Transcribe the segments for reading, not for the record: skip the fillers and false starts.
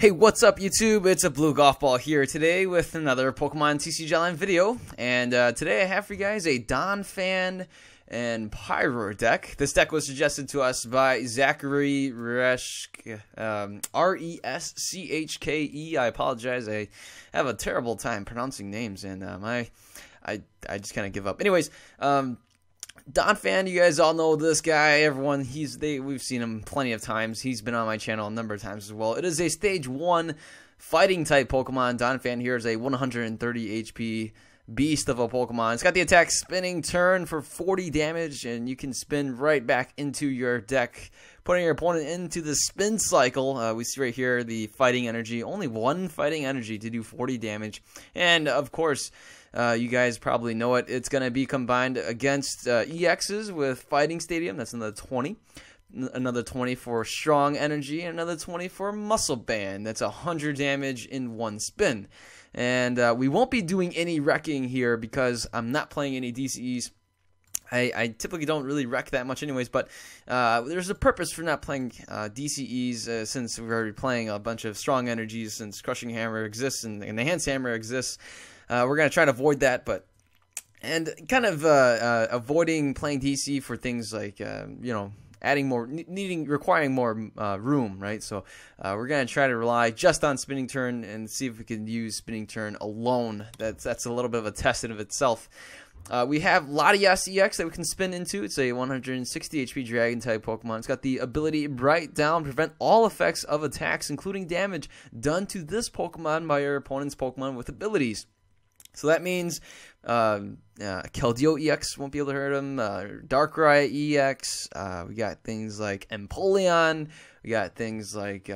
Hey, what's up YouTube? It's abluegolfball here today with another Pokemon TCG Online video. And today I have for you guys a Donphan and Pyroar deck. This deck was suggested to us by Zachery Reschke, R-E-S-C-H-K-E. I apologize, I have a terrible time pronouncing names, and I just kind of give up. Anyways, Donphan, you guys all know this guy. Everyone, we've seen him plenty of times. He's been on my channel a number of times as well. It is a stage 1 fighting type Pokemon. Donphan here is a 130 HP beast of a Pokemon. It's got the attack spinning turn for 40 damage, and you can spin right back into your deck, putting your opponent into the spin cycle. We see right here the fighting energy, only one fighting energy to do 40 damage, and of course, you guys probably know it. It's going to be combined against EXs with Fighting Stadium. That's another 20. Another 20 for Strong Energy. And another 20 for Muscle Band. That's 100 damage in one spin. And we won't be doing any wrecking here because I'm not playing any DCEs. I typically don't really wreck that much anyways, but there's a purpose for not playing DCEs since we're already playing a bunch of Strong Energies, since Crushing Hammer exists and Enhanced Hammer exists. We're going to try to avoid that, and kind of avoiding playing DC for things like, you know, adding more, requiring more room, right? So we're going to try to rely just on Spinning Turn and see if we can use Spinning Turn alone. That's a little bit of a test in of itself. We have Latias EX that we can spin into. It's a 160 HP Dragon type Pokemon. It's got the ability Bright Down, prevent all effects of attacks, including damage done to this Pokemon by your opponent's Pokemon with abilities. So that means Keldeo EX won't be able to hurt him. Darkrai EX. We got things like Empoleon. We got things like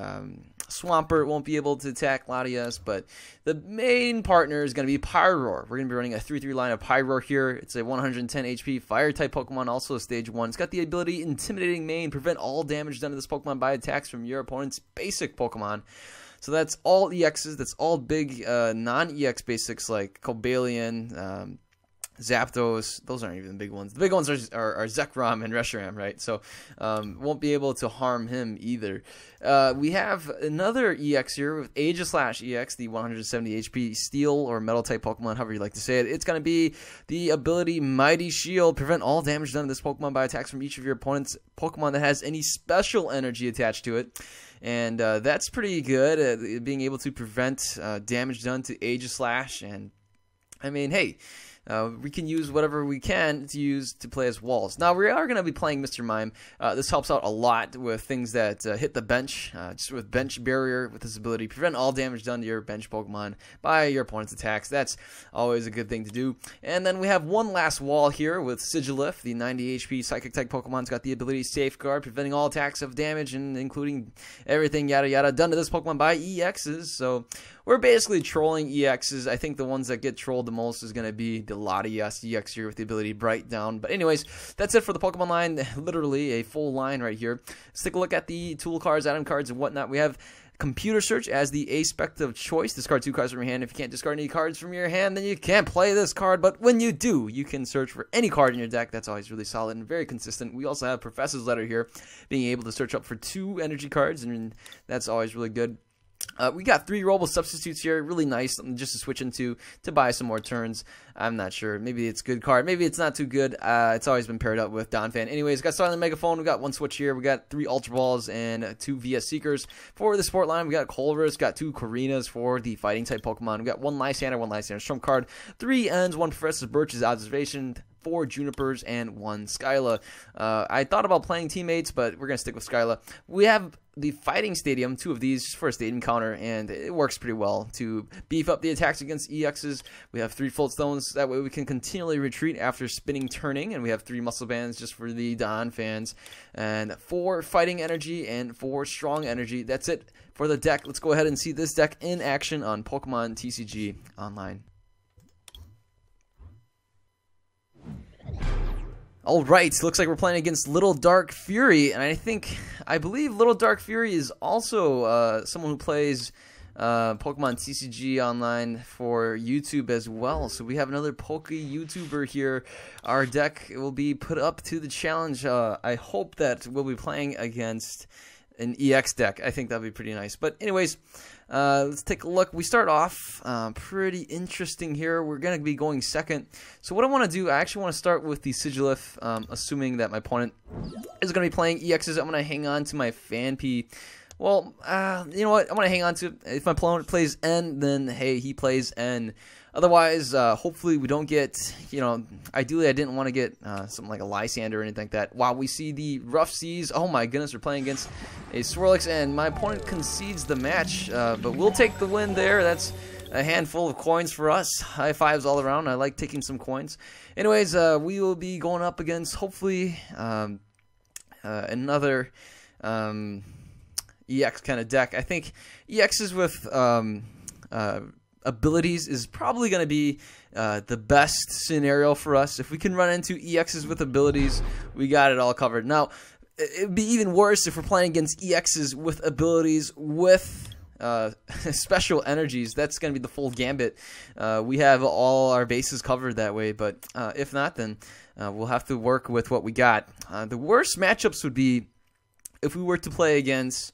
Swampert won't be able to attack Latias. But the main partner is going to be Pyroar. We're going to be running a 3-3 line of Pyroar here. It's a 110 HP Fire-type Pokemon, also stage 1. It's got the ability Intimidating Mane, prevent all damage done to this Pokemon by attacks from your opponent's basic Pokemon. So that's all EXs. That's all big non-EX basics like Cobalion, Zapdos. Those aren't even the big ones. The big ones are Zekrom and Reshiram, right? So won't be able to harm him either. We have another EX here with Aegislash EX, the 170 HP Steel or Metal type Pokemon, however you like to say it. It's going to be the ability Mighty Shield, prevent all damage done to this Pokemon by attacks from each of your opponent's Pokemon that has any special energy attached to it. And that's pretty good, being able to prevent damage done to Aegislash. And I mean, hey, we can use whatever we can to use to play as walls. Now, we are going to be playing Mr. Mime. This helps out a lot with things that hit the bench, just with Bench Barrier, with this ability. Prevent all damage done to your bench Pokemon by your opponent's attacks. That's always a good thing to do. And then we have one last wall here with Sigilif, the 90 HP Psychic-type Pokemon's got the ability Safeguard, preventing all attacks of damage, and including everything yada yada done to this Pokemon by EXs. So we're basically trolling EXs. I think the ones that get trolled the most is going to be the Latias EX here with the ability Bright Down. But anyways, that's it for the Pokemon line. Literally a full line right here. Let's take a look at the tool cards, item cards, and whatnot. We have Computer Search as the aspect of choice. Discard 2 cards from your hand. If you can't discard any cards from your hand, then you can't play this card. But when you do, you can search for any card in your deck. That's always really solid and very consistent. We also have Professor's Letter here, being able to search up for 2 energy cards, and that's always really good. We got 3 rollable substitutes here, really nice, just to switch into to buy some more turns. I'm not sure. Maybe it's a good card. Maybe it's not too good. It's always been paired up with Donphan. Anyways, got Silent Megaphone. We got 1 switch here. We got 3 Ultra Balls and 2 VS Seekers. For the sport line, we got Colress, got 2 Korinas for the fighting type Pokemon. We got 1 Lysander, 1 Lysander Trump card, 3 Ends, 1 Professor Birch's Observation, 4 Junipers, and 1 Skyla. I thought about playing Teammates, but we're going to stick with Skyla. We have the Fighting Stadium, 2 of these for a stadium counter, and it works pretty well to beef up the attacks against EXs. We have 3 Float Stones, that way we can continually retreat after spinning turning, and we have 3 Muscle Bands just for the Donphans, and 4 Fighting Energy and 4 Strong Energy. That's it for the deck. Let's go ahead and see this deck in action on Pokemon TCG Online. Alright, looks like we're playing against Little Dark Fury, and I believe Little Dark Fury is also someone who plays Pokemon TCG Online for YouTube as well. So we have another Poke YouTuber here. Our deck will be put up to the challenge. I hope that we'll be playing against an EX deck. I think that'd be pretty nice. But anyways, let's take a look. We start off pretty interesting here. We're going to be going second. So what I want to do, I actually want to start with the Sigilif, assuming that my opponent is going to be playing EXs. I'm going to hang on to my Phanpy. Well, you know what? I'm going to hang on to it. If my opponent plays N, then hey, he plays N. Otherwise, hopefully we don't get, you know, ideally I didn't want to get something like a Lysander or anything like that. Wow, we see the Rough Seas. Oh my goodness, we're playing against a Swirlix, and my opponent concedes the match. But we'll take the win there. That's a handful of coins for us. High fives all around. I like taking some coins. Anyways, we will be going up against, hopefully, another EX kind of deck. I think EXs with abilities is probably going to be the best scenario for us. If we can run into EXs with abilities, we got it all covered. Now, it would be even worse if we're playing against EXs with abilities with special energies. That's going to be the full gambit. We have all our bases covered that way, but if not, then we'll have to work with what we got. The worst matchups would be if we were to play against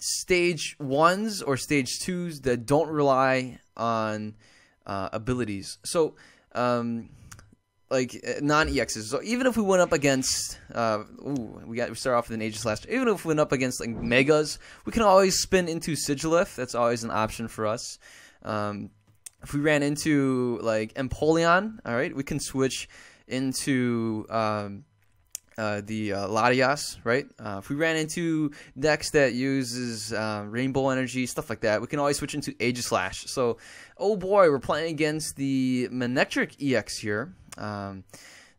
stage 1s or stage 2s that don't rely on abilities. So, like non-EXs. So even if we went up against, we start off with an Aegis Lash. Even if we went up against like Megas, we can always spin into Sigilif. That's always an option for us. If we ran into like Empoleon, all right, we can switch into the Latias, right? If we ran into decks that uses Rainbow Energy, stuff like that, we can always switch into Aegis Slash. So, oh boy, we're playing against the Manectric EX here.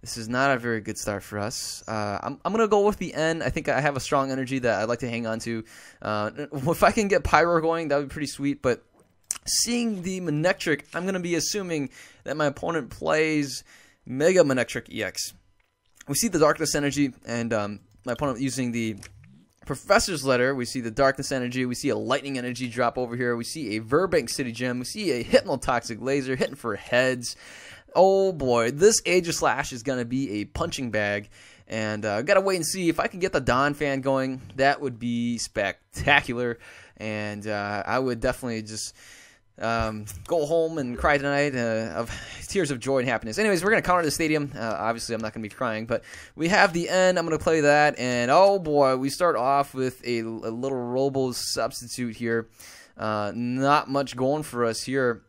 This is not a very good start for us. I'm going to go with the N. I think I have a strong energy that I'd like to hang on to. If I can get Pyroar going, that would be pretty sweet, but seeing the Manectric, I'm going to be assuming that my opponent plays Mega Manectric EX. We see the Darkness Energy, and my opponent using the Professor's Letter. We see the Darkness Energy. We see a Lightning Energy drop over here. We see a Verbank City Gem. We see a Hypnotoxic Laser hitting for heads. Oh boy, this Aegis Slash is going to be a punching bag. And I've got to wait and see if I can get the Donphan going. That would be spectacular. And I would definitely just go home and cry tonight of tears of joy and happiness. Anyways, we're going to counter the stadium. Obviously, I'm not going to be crying, but we have the end. I'm going to play that, and oh boy, we start off with a little Robo substitute here. Not much going for us here,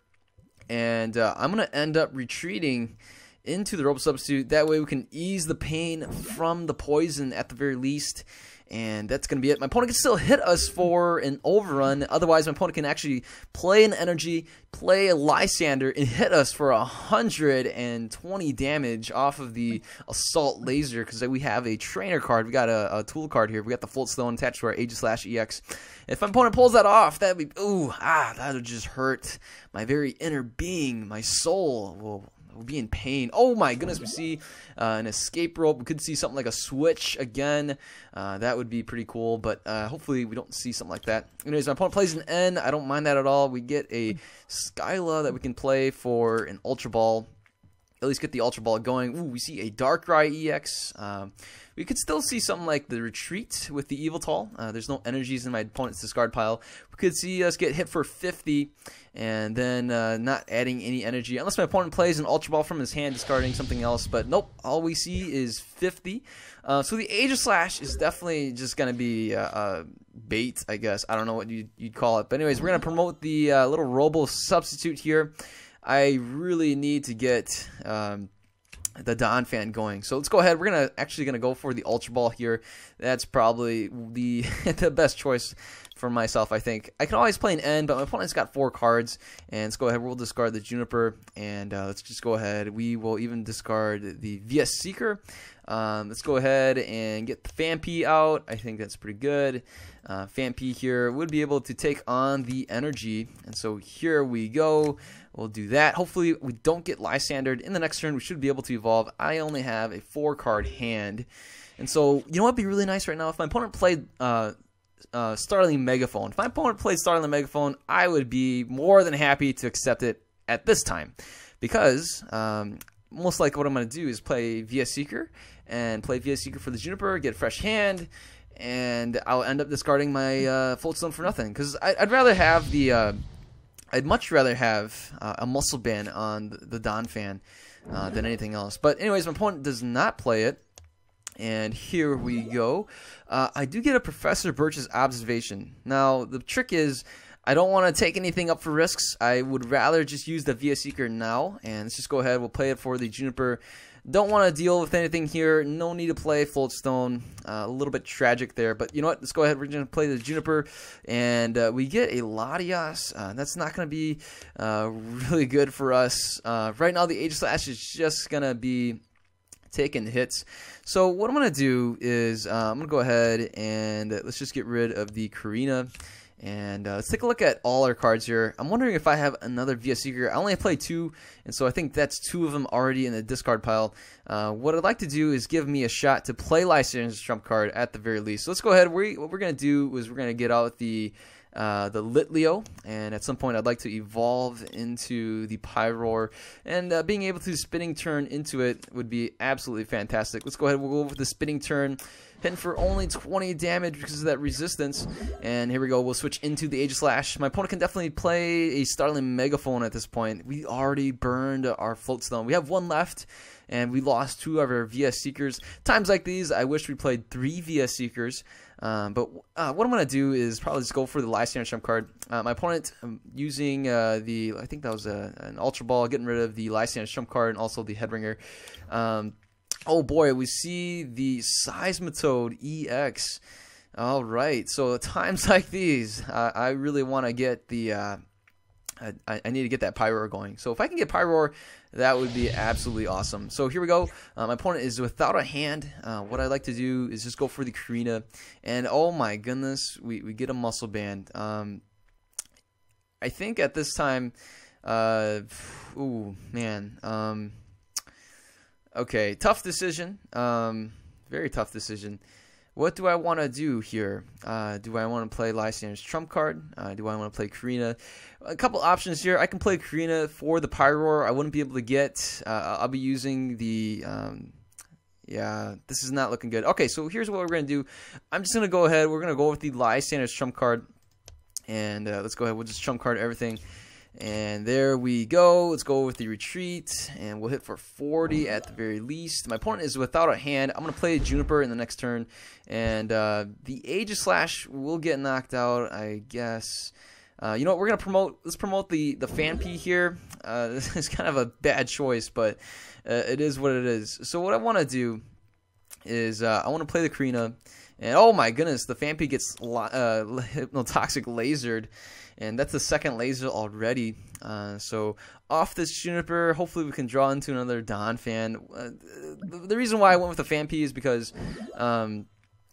and I'm going to end up retreating into the Robo substitute. That way we can ease the pain from the poison at the very least. And that's going to be it. My opponent can still hit us for an overrun. Otherwise, my opponent can actually play an energy, play a Lysander, and hit us for 120 damage off of the Assault Laser, because we have a trainer card. We got a tool card here. We got the Floatstone attached to our Aegis Slash EX. If my opponent pulls that off, that would be, that would just hurt my very inner being. My soul will be in pain. Oh my goodness, we see an escape rope. We could see something like a switch again. That would be pretty cool, but hopefully we don't see something like that. Anyways, my opponent plays an N. I don't mind that at all. We get a Skyla that we can play for an Ultra Ball. At least get the Ultra Ball going. Ooh, we see a Darkrai EX. We could still see something like the Retreat with the Eviltal. There's no energies in my opponent's discard pile. We could see us get hit for 50 and then not adding any energy. Unless my opponent plays an Ultra Ball from his hand, discarding something else. But nope, all we see is 50. So the Aegis Slash is definitely just going to be bait, I guess. I don't know what you'd call it. But anyways, we're going to promote the little Robo substitute here. I really need to get the Donphan going. So let's go ahead. We're actually gonna go for the Ultra Ball here. That's probably the the best choice for myself, I think. I can always play an N, but my opponent's got 4 cards. And let's go ahead. We'll discard the Juniper, and let's just go ahead. We will even discard the VS Seeker. Let's go ahead and get the Phanpy out. I think that's pretty good. Phanpy here would be able to take on the energy, and so here we go. We'll do that. Hopefully we don't get Lysandered. In the next turn, we should be able to evolve. I only have a 4-card hand, and so you know what would be really nice right now? If my opponent played Starling Megaphone. If my opponent played Starling Megaphone, I would be more than happy to accept it at this time, because most likely what I'm going to do is play VS Seeker and play VS Seeker for the Juniper, get a fresh hand, and I'll end up discarding my Floatstone for nothing, because I'd rather have the I'd much rather have a muscle band on the Donphan than anything else. But anyways, my opponent does not play it. And here we go. I do get a Professor Birch's observation. Now, the trick is, I don't want to take anything up for risks. I would rather just use the VS Seeker now. And let's just go ahead. We'll play it for the Juniper. Don't want to deal with anything here. No need to play Floatstone. A little bit tragic there. But you know what? Let's go ahead. We're going to play the Juniper. And we get a Latias. That's not going to be really good for us. Right now, the Aegislash is just going to be taking hits. So what I'm going to do is I'm going to go ahead and let's just get rid of the Karina. And let's take a look at all our cards here. I'm wondering if I have another VS Seeker. I only play 2, and so I think that's 2 of them already in the discard pile. What I'd like to do is give me a shot to play Lysander's trump card at the very least. So let's go ahead. What we're going to do is we're going to get out the Litleo, and at some point I'd like to evolve into the Pyroar, and being able to spinning turn into it would be absolutely fantastic. Let's go ahead. We'll go over the spinning turn, hitting for only 20 damage because of that resistance. And here we go. We'll switch into the Aegislash. My opponent can definitely play a Startling Megaphone at this point. We already burned our Floatstone. We have 1 left, and we lost 2 of our VS Seekers. Times like these, I wish we played 3 VS Seekers. But what I'm going to do is probably just go for the Lysander trump card. My opponent using I think that was an Ultra Ball, getting rid of the Lysander trump card and also the Headringer. Oh boy, we see the Seismitoad EX. All right, so times like these, I really want to get the I need to get that Pyroar going. So if I can get Pyroar, that would be absolutely awesome. So here we go. My opponent is without a hand. What I'd like to do is just go for the Karina. And oh my goodness, we get a Muscle Band. I think at this time, ooh, man. Okay, tough decision. Very tough decision. What do I want to do here? Do I want to play Lysander's trump card? Do I want to play Karina? A couple options here. I can play Karina for the Pyroar. I wouldn't be able to get. I'll be using the. Yeah, this is not looking good. Okay, so here's what we're going to do. I'm just going to go ahead. We're going to go with the Lysander's trump card. And let's go ahead. We'll just trump card everything. And there we go. Let's go with the retreat, and we'll hit for 40 at the very least. My opponent is without a hand. I'm going to play Juniper in the next turn, and the Aegislash will get knocked out, I guess. You know what? We're going to promote. Let's promote the Phanpy here. This is kind of a bad choice, but it is what it is. So what I want to do is I want to play the Karina, and oh my goodness, the Phanpy gets hypnotoxic lasered. And that's the second laser already. So off this Juniper, hopefully we can draw into another Donphan. The reason why I went with the Phanpy is because, oh,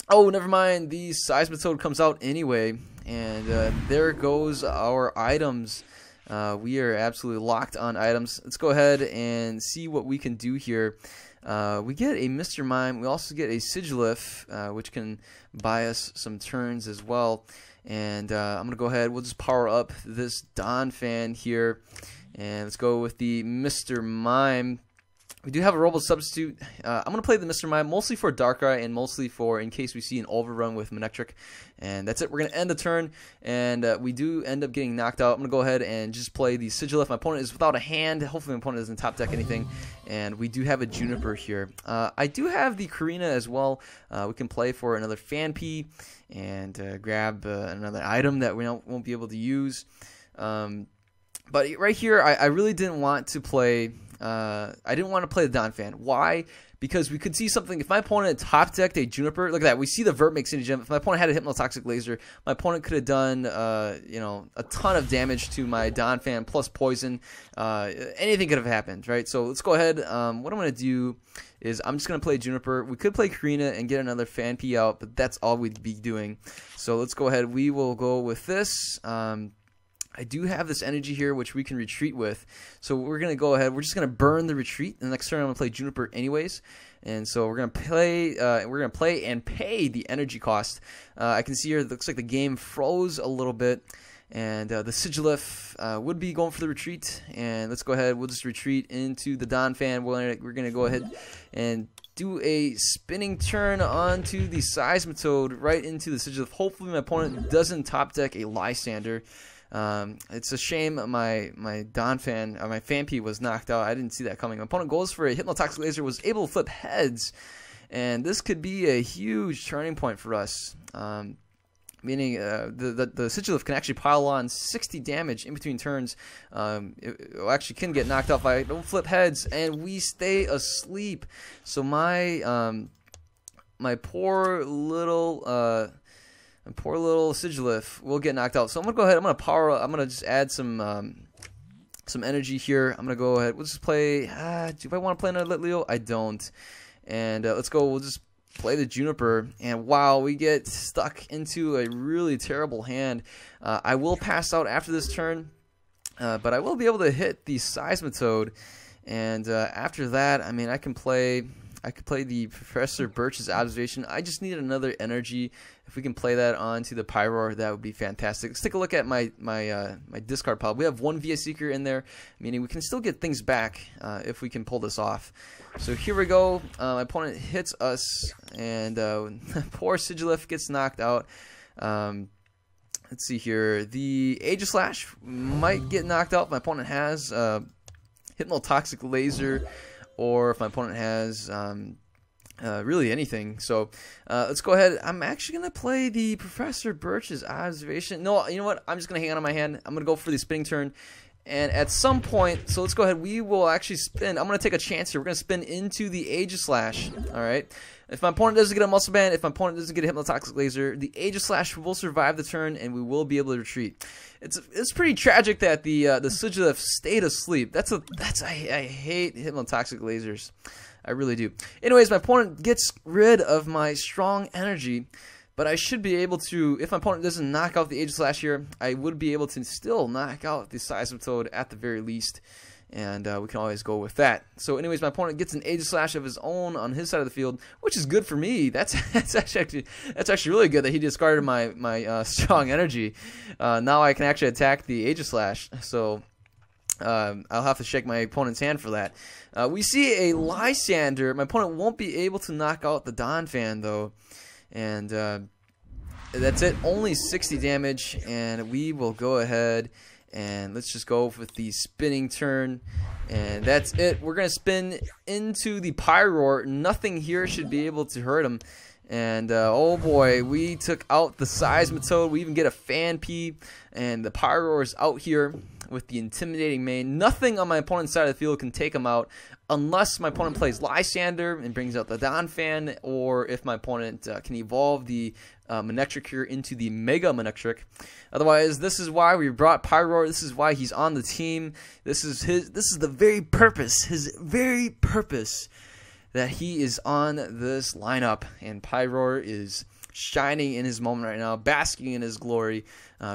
never mind. The Seismitoad comes out anyway. And there goes our items. We are absolutely locked on items. Let's go ahead and see what we can do here. We get a Mr. Mime. We also get a Sigilif, which can buy us some turns as well. And I'm going to go ahead. We'll just power up this Donphan here. And let's go with the Mr. Mime. We do have a Robo Substitute. I'm going to play the Mr. Mime mostly for Darkrai and mostly for in case we see an overrun with Manectric. And that's it. We're going to end the turn. And we do end up getting knocked out. I'm going to go ahead and just play the Sigilif. My opponent is without a hand. Hopefully my opponent doesn't top deck anything. And we do have a Juniper here. I do have the Karina as well. We can play for another Phanpy and grab another item that we won't be able to use. But right here, I really didn't want to play. I didn't want to play the Donphan. Why? Because we could see something. If my opponent top decked a Juniper, look at that. We see the Vert makes any gem. If my opponent had a Hypnotoxic Laser, my opponent could have done, you know, a ton of damage to my Donphan plus poison. Anything could have happened, right? So let's go ahead. What I'm going to do is I'm just going to play Juniper. We could play Karina and get another Phanpy out, but that's all we'd be doing. So let's go ahead. We will go with this. I do have this energy here, which we can retreat with. So we're going to go ahead. We're just going to burn the retreat. The next turn, I'm going to play Juniper anyways. And so we're going to play and pay the energy cost. I can see here it looks like the game froze a little bit. And the Sigilif would be going for the retreat. And let's go ahead. We'll just retreat into the Donphan. We're going to go ahead and do a spinning turn onto the Seismitoad right into the Sigilif. Hopefully my opponent doesn't top deck a Lysander. It's a shame my Donphan, my Phanpy was knocked out. I didn't see that coming. My opponent goes for a Hypnotoxic Laser, was able to flip heads. And this could be a huge turning point for us. Meaning the Sigilif can actually pile on 60 damage in between turns. It actually can get knocked out by flip heads, and we stay asleep. So my my poor little Sigilif will get knocked out. So I'm gonna go ahead. I'm gonna power up. I'm gonna just add some energy here. I'm gonna go ahead. We'll just play. Do I want to play another Litleo? I don't. And let's go. We'll just play the Juniper, and wow, we get stuck into a really terrible hand. I will pass out after this turn, but I will be able to hit the Seismitoad, and after that, I mean, I could play the Professor Birch's Observation. I just need another energy. If we can play that onto the Pyroar, that would be fantastic. Let's take a look at my discard pile. We have one VA Seeker in there, meaning we can still get things back if we can pull this off. So here we go. My opponent hits us, and poor Sigilif gets knocked out. Let's see here. The Aegislash might get knocked out if my opponent has Hypnotoxic Laser, or if my opponent has really anything. So let's go ahead. I'm actually going to play the Professor Birch's Observation. No, you know what? I'm just going to hang on my hand. I'm going to go for the spinning turn. And at some point, so let's go ahead. We will actually spin. I'm going to take a chance here. We're going to spin into the Aegislash. All right. If my opponent doesn't get a Muscle Band, if my opponent doesn't get a Hypnotoxic Laser, the Aegislash will survive the turn, and we will be able to retreat. It's pretty tragic that the Sigilif stayed asleep. I hate Hypnotoxic Lasers. I really do. Anyways, my opponent gets rid of my strong energy, but I should be able to, if my opponent doesn't knock out the Aegislash here, I would be able to still knock out the Seismitoad at the very least, and we can always go with that. So anyways, my opponent gets an Aegislash of his own on his side of the field, which is good for me. That's actually really good that he discarded my strong energy. Now I can actually attack the Aegislash. So I'll have to shake my opponent's hand for that. We see a Lysander. My opponent won't be able to knock out the Donphan though. And that's it. Only 60 damage. And we will go ahead and let's just go with the spinning turn. And that's it. We're going to spin into the Pyroar. Nothing here should be able to hurt him. And oh boy, we took out the Seismitoad. We even get a Phanpy. And the Pyroar is out here with the intimidating mane. Nothing on my opponent's side of the field can take him out unless my opponent plays Lysander and brings out the Donphan, or if my opponent can evolve the Manectric here into the Mega Manectric. Otherwise, this is why we brought Pyroar. This is why he's on the team. This is the very purpose, his very purpose, that he is on this lineup. And Pyroar is shining in his moment right now, basking in his glory,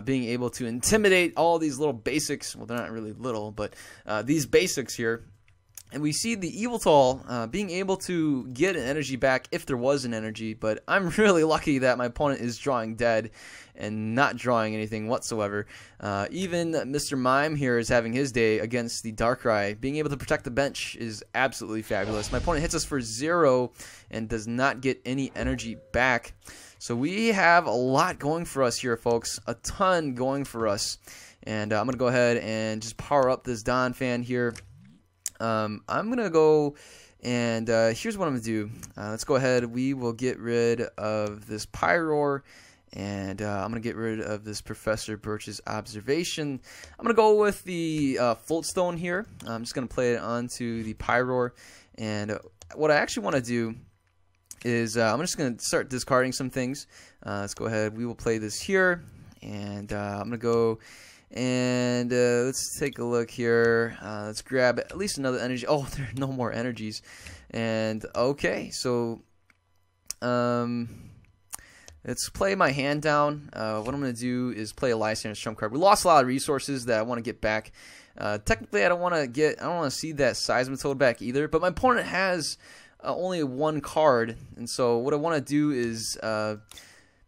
being able to intimidate all these little basics. Well, they're not really little, but these basics here. And we see the Yveltal being able to get an energy back if there was an energy, but I'm really lucky that my opponent is drawing dead and not drawing anything whatsoever. Even Mr. Mime here is having his day against the Darkrai. Being able to protect the bench is absolutely fabulous. My opponent hits us for 0 and does not get any energy back. So we have a lot going for us here, folks. A ton going for us. And I'm going to go ahead and just power up this Donphan here. I'm going to go and here's what I'm going to do. Let's go ahead. We will get rid of this Pyroar. And I'm going to get rid of this Professor Birch's Observation. I'm going to go with the Floatstone here. I'm just going to play it onto the Pyroar. And what I actually want to do is I'm just going to start discarding some things. Let's go ahead. We will play this here. And I'm going to go and let's take a look here. Let's grab at least another energy. Oh, there are no more energies. And okay, so let's play my hand down. What I'm going to do is play a Lysander's trump card. We lost a lot of resources that I want to get back. Technically, I don't want to see that Seismitoad back either. But my opponent has only one card, and so what I want to do is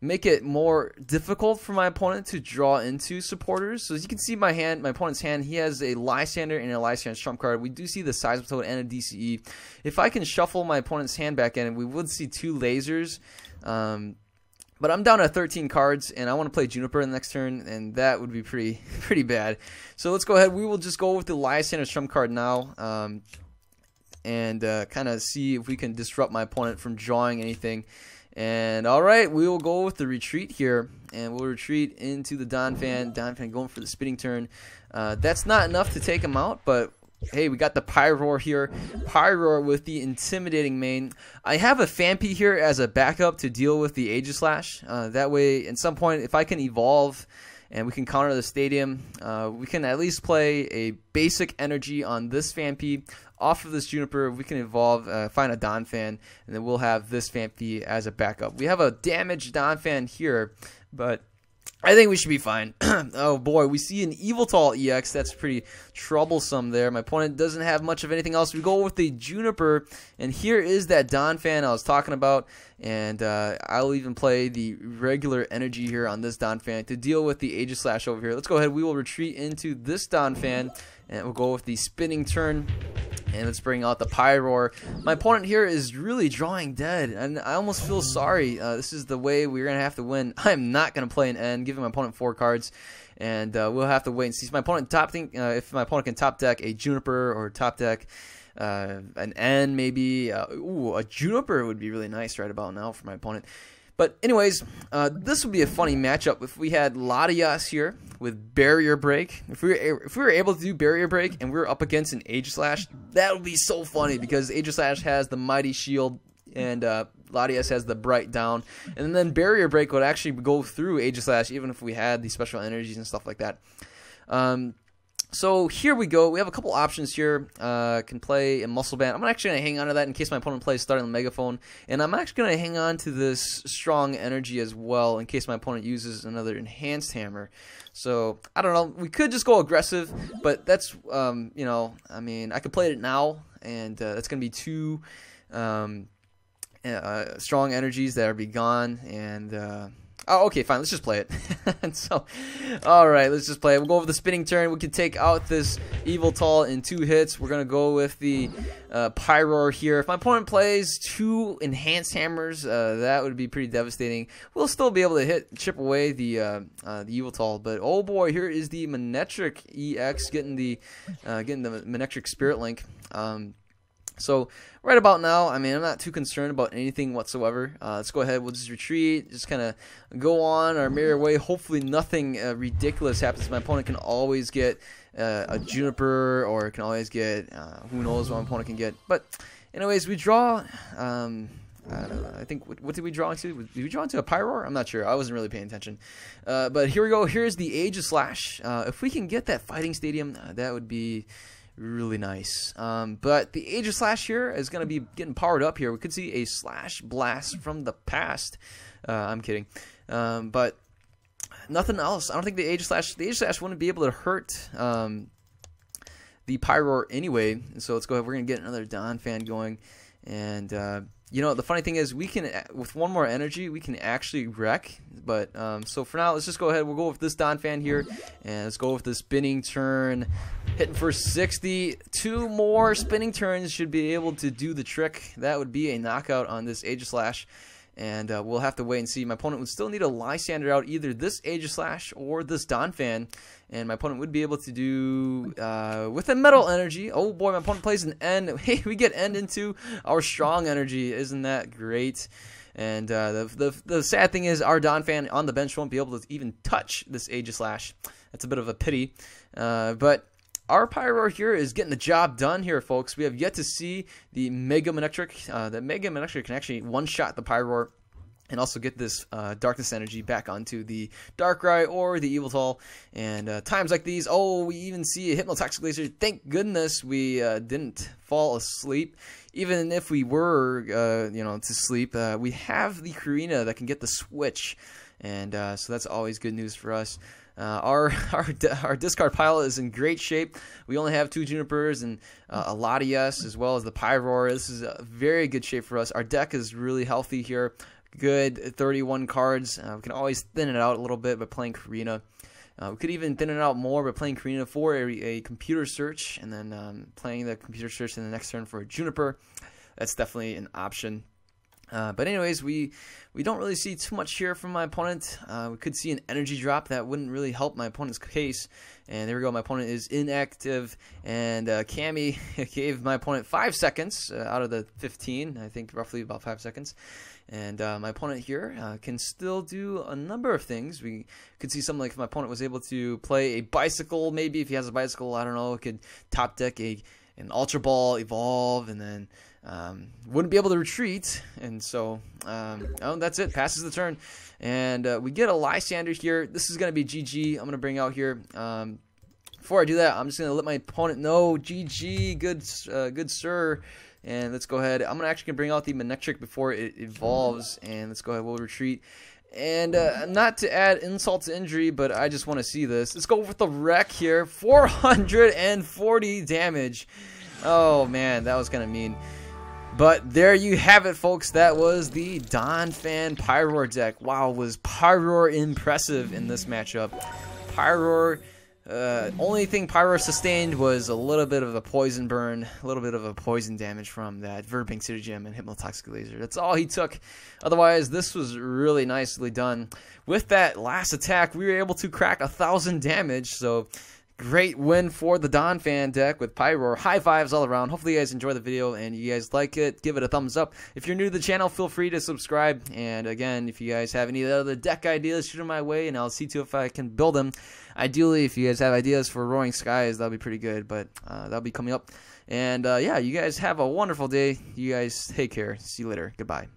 make it more difficult for my opponent to draw into supporters. So as you can see my opponent's hand, he has a Lysander and a Lysander trump card. We do see the Seismitoad and a DCE. If I can shuffle my opponent's hand back in, we would see 2 lasers. But I'm down to 13 cards, and I want to play Juniper in the next turn, and that would be pretty bad. So let's go ahead. We will just go with the Lysander trump card now, and kind of see if we can disrupt my opponent from drawing anything. And alright, we will go with the retreat here, and we'll retreat into the Donphan. Donphan going for the spinning turn. That's not enough to take him out, but hey, we got the Pyroar here. Pyroar with the intimidating main. I have a Phanpy here as a backup to deal with the Aegislash. That way, at some point, if I can evolve and we can counter the stadium, we can at least play a basic energy on this Phanpy. Off of this Juniper, we can evolve, find a Donphan, and then we'll have this Phanpy as a backup. We have a damaged Donphan here, but I think we should be fine. Oh boy, we see an Yveltal EX. That's pretty troublesome there. My opponent doesn't have much of anything else. We go with the Juniper, and here is that Donphan I was talking about. And I'll even play the regular energy here on this Donphan to deal with the Aegislash over here. Let's go ahead. We will retreat into this Donphan, and we'll go with the spinning turn. And let's bring out the Pyroar. My opponent here is really drawing dead, and I almost feel sorry. This is the way we're going to have to win. I'm not going to play an N, giving my opponent 4 cards, and we'll have to wait and see. If my opponent if my opponent can top deck a Juniper or top deck an N, maybe. Ooh, a Juniper would be really nice right about now for my opponent. But anyways, this would be a funny matchup if we had Latias here with Barrier Break. If we were able to do Barrier Break and we were up against an Aegislash, that would be so funny because Aegislash has the Mighty Shield and Latias has the Bright Down. And then Barrier Break would actually go through Aegislash even if we had the special energies and stuff like that. So here we go. We have a couple options here. Can play a Muscle Band. I'm actually going to hang on to that in case my opponent plays Starting the Megaphone. And I'm actually going to hang on to this Strong Energy as well in case my opponent uses another Enhanced Hammer. So, I don't know. We could just go aggressive, but that's, you know, I mean, I could play it now, and that's going to be 2 Strong Energies that are be gone, and oh, okay, fine. Let's just play it. And so, all right, let's just play it. We'll go over the spinning turn. We can take out this Yveltal in 2 hits. We're gonna go with the Pyroar here. If my opponent plays 2 enhanced hammers, that would be pretty devastating. We'll still be able to chip away the Yveltal, but oh boy, here is the Manectric EX getting the Manectric Spirit Link. So right about now, I mean, I'm not too concerned about anything whatsoever. Let's go ahead. We'll just retreat, just kind of go on our merry way. Hopefully nothing ridiculous happens. My opponent can always get a Juniper, or can always get who knows what my opponent can get. But anyways, we draw. I think, what did we draw into? Did we draw into a Pyroar? I'm not sure. I wasn't really paying attention. But here we go. Here's the Aegislash. If we can get that Fighting Stadium, that would be really nice. But the Aegislash here is going to be getting powered up here. We could see a Slash Blast from the past. I'm kidding. But nothing else. I don't think the Aegislash wouldn't be able to hurt the Pyroar anyway. So let's go ahead. We're going to get another Donphan going. And you know, the funny thing is, we can, with 1 more energy, we can actually wreck. But so for now, let's just go ahead. We'll go with this Donphan here, and let's go with the spinning turn, hitting for 60. 2 more spinning turns should be able to do the trick. That would be a knockout on this Aegislash, and we'll have to wait and see. My opponent would still need a Lysander out, either this Aegislash or this Donphan, and my opponent would be able to do with a Metal Energy. Oh boy, my opponent plays an N. Hey, we get N into our Strong Energy. Isn't that great? And the sad thing is, our Donphan on the bench won't be able to even touch this Aegislash. That's a bit of a pity. But our Pyroar here is getting the job done here, folks. We have yet to see the Mega Manectric. The Mega Manectric can actually one-shot the Pyroar and also get this Darkness Energy back onto the Darkrai or the Yveltal. And times like these, oh, we even see a Hypnotoxic Laser. Thank goodness we didn't fall asleep. Even if we were, you know, to sleep, we have the Karina that can get the switch. And so that's always good news for us. Our discard pile is in great shape. We only have 2 Junipers and a Latias as well as the Pyroar. This is a very good shape for us. Our deck is really healthy here. good 31 cards. We can always thin it out a little bit by playing Karina. We could even thin it out more by playing Karina for a computer search, and then playing the computer search in the next turn for a Juniper. That's definitely an option. But anyways, we don't really see too much here from my opponent. We could see an energy drop that wouldn't really help my opponent's case. And there we go, my opponent is inactive, and Cammy gave my opponent 5 seconds out of the 15, I think roughly about 5 seconds. And my opponent here can still do a number of things. We could see something like if my opponent was able to play a bicycle, maybe if he has a bicycle, I don't know, it could top deck an Ultra Ball, evolve, and then wouldn't be able to retreat. And so, oh, that's it, passes the turn. And we get a Lysander here. This is going to be GG. I'm going to bring out here. Before I do that, I'm just going to let my opponent know, GG, good sir. And let's go ahead. I'm actually going to bring out the Manectric before it evolves. And let's go ahead. We'll retreat. And not to add insult to injury, but I just want to see this. Let's go with the wreck here. 440 damage. Oh, man, that was kind of mean. But there you have it, folks. That was the Donphan Pyroar deck. Wow, was Pyroar impressive in this matchup. Pyroar, only thing Pyroar sustained was a little bit of a poison burn, a little bit of a poison damage from that Verbank City Gem and Hypnotoxic Laser. That's all he took. Otherwise, this was really nicely done. With that last attack, we were able to crack 1,000 damage, so great win for the Donphan deck with Pyroar. High fives all around. Hopefully you guys enjoy the video and you guys like it. Give it a thumbs up. If you're new to the channel, feel free to subscribe. And again, if you guys have any other deck ideas, shoot them my way and I'll see to if I can build them. Ideally, if you guys have ideas for Roaring Skies, that'll be pretty good, but that'll be coming up. And yeah, you guys have a wonderful day. You guys take care. See you later. Goodbye.